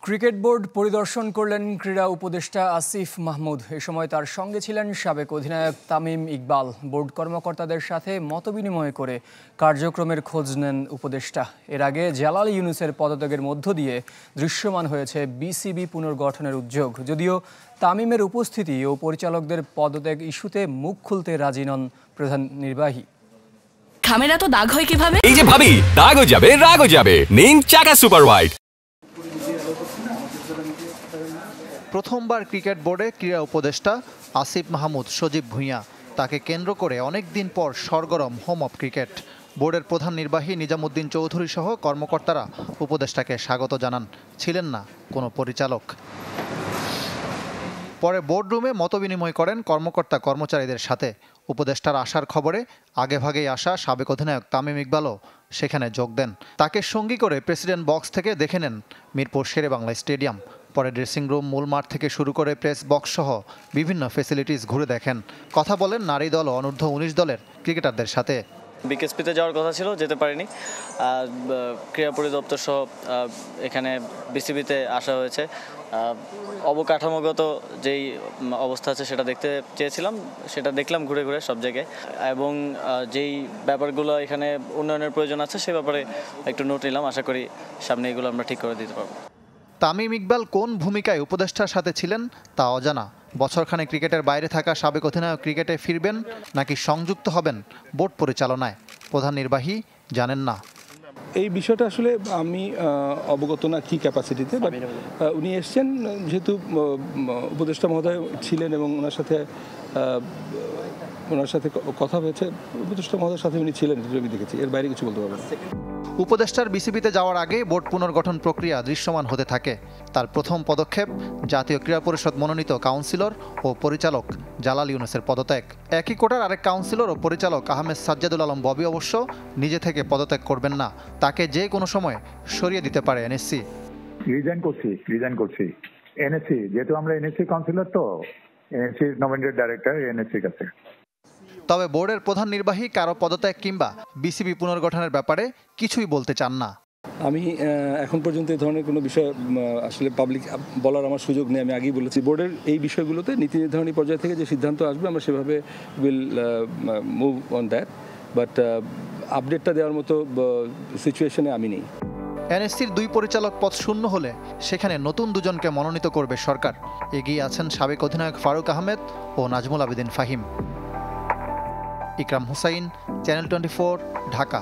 Cricket board পরিদর্শন করলেন ক্রীড়া উপদেষ্টা আসিফ মাহমুদ। এ সময় তার সঙ্গে ছিলেন সাবেক অধিনায়ক তামিম ইকবাল। বোর্ড কর্মকর্তাদের সাথে মতবিনিময় করে কার্যক্রমের খোঁজ নেন উপদেষ্টা। এর আগে জালাল ইউনুসের পদত্যাগের মধ্য দিয়ে দৃশ্যমান হয়েছে বিসিবি পুনর্গঠনের উদ্যোগ। যদিও তামিমের উপস্থিতি ও পরিচালকদের পদত্যাগ ইস্যুতে মুখ খুলতে রাজি নন প্রধান নির্বাহী। খামেরা তো দাগ হয় কিভাবে? এই যে ভাবি, দাগও যাবে রাগও যাবে। নিন চাকা সুপার হোয়াইট। প্রথমবার ক্রিকেট বোর্ডে ক্রীড়া উপদেষ্টা আসিফ মাহমুদ সজীব ভুঁইয়া। তাকে কেন্দ্র করে অনেক দিন পর সরগরম হোম অব ক্রিকেট। বোর্ডের প্রধান নির্বাহী নিজামুদ্দিন চৌধুরী সহ কর্মকর্তারা উপদেষ্টাকে স্বাগত জানান। ছিলেন না কোনো পরিচালক। পরে বোর্ডরুমে মতবিনিময় করেন কর্মকর্তা কর্মচারীদের সাথে। উপদেষ্টার আসার খবরে আগেভাগেই আসা সাবেক অধিনায়ক তামিম ইকবালও সেখানে যোগ দেন। তাকে সঙ্গী করে প্রেসিডেন্ট বক্স থেকে দেখে নেন মিরপুর শেরেবাংলা স্টেডিয়াম। পরে ড্রেসিং রুম, মূল মাঠ থেকে শুরু করে প্রেস বক্স সহ বিভিন্ন ফ্যাসিলিটিস ঘুরে দেখেন। কথা বলেন নারী দল ও অনূর্ধ্ব 19 দলের ক্রিকেটারদের সাথে। বিকেএসপিতে যাওয়ার কথা ছিল, যেতে পারিনি। ক্রীড়া পরিদপ্তর সহ এখানে বিসিবিতে আসা হয়েছে। অবকাঠামোগত যেই অবস্থা আছে সেটা দেখতে চেয়েছিলাম, সেটা দেখলাম ঘুরে ঘুরে সব জায়গায়। এবং যেই ব্যাপারগুলো এখানে উন্নয়নের প্রয়োজন আছে সে ব্যাপারে একটু নোট নিলাম। আশা করি সামনে এগুলো আমরা ঠিক করে দিতে পারবো। তামিম ইকবাল কোন ভূমিকায় উপদেষ্টার সাথে ছিলেন তা অজানা। বছরখানেক ক্রিকেটের বাইরে থাকা সাবেক অধিনায়ক ক্রিকেটে ফিরবেন নাকি সংযুক্ত হবেন বোর্ড পরিচালনায়, প্রধান নির্বাহী জানেন না। এই বিষয়টা আসলে আমি অবগত না কি ক্যাপাসিটিতে, বাট উনি এসছেন যেহেতু উপদেষ্টা মহোদয় ছিলেন এবং ওনার সাথে কথা হয়েছে। উপদেষ্টা মহোদয়ের সাথে উনি ছিলেন, আমি দেখেছি। এর বাইরে কিছু বলতে পারবেন না। উপদেষ্টার বিসিবিতে যাওয়ার আগে বোর্ড পুনর্গঠন প্রক্রিয়া দৃশ্যমান হতে থাকে। তার প্রথম পদক্ষেপ জাতীয় ক্রীড়া পরিষদ মনোনীত কাউন্সিলর ও পরিচালক জালাল ইউনুসের পদত্যাগ। একই কোটার আরেক কাউন্সিলর ও পরিচালক আহমেদ সাজ্জাদুল আলম ববি অবশ্য নিজে থেকে পদত্যাগ করবেন না। তাকে যে কোনো সময় সরিয়ে দিতে পারে এনএসসি। রিজাইন করছি এনএসসি, যেহেতু আমরা এনএসসি কাউন্সিলর, তো এনএসসি নমিনেটেড ডাইরেক্টর এনএসসির কাছে। তবে বোর্ডের প্রধান নির্বাহী কারো পদত্যাগ কিংবা বিসিবি পুনর্গঠনের ব্যাপারে কিছুই বলতে চান না। আমি এখন পর্যন্ত এই ধরনের কোনো বিষয় আসলে পাবলিক বলার আমার সুযোগ নেই। আমি আগেই বলেছি, বোর্ডের এই বিষয়গুলোতে নীতি নির্ধারণী পর্যায় থেকে যে সিদ্ধান্ত আসবে আমরা সেভাবে will move on that, but আপডেটটা দেওয়ার মতো সিচুয়েশনে আমি নেই। এনএসসির 2 পরিচালক পদ শূন্য হলে সেখানে নতুন দুজনকে মনোনীত করবে সরকার। এগিয়ে আছেন সাবেক অধিনায়ক ফারুক আহমেদ ও নাজমুল আবেদিন ফাহিম। ইকরাম হুসাইন, চ্যানেল 24, ঢাকা।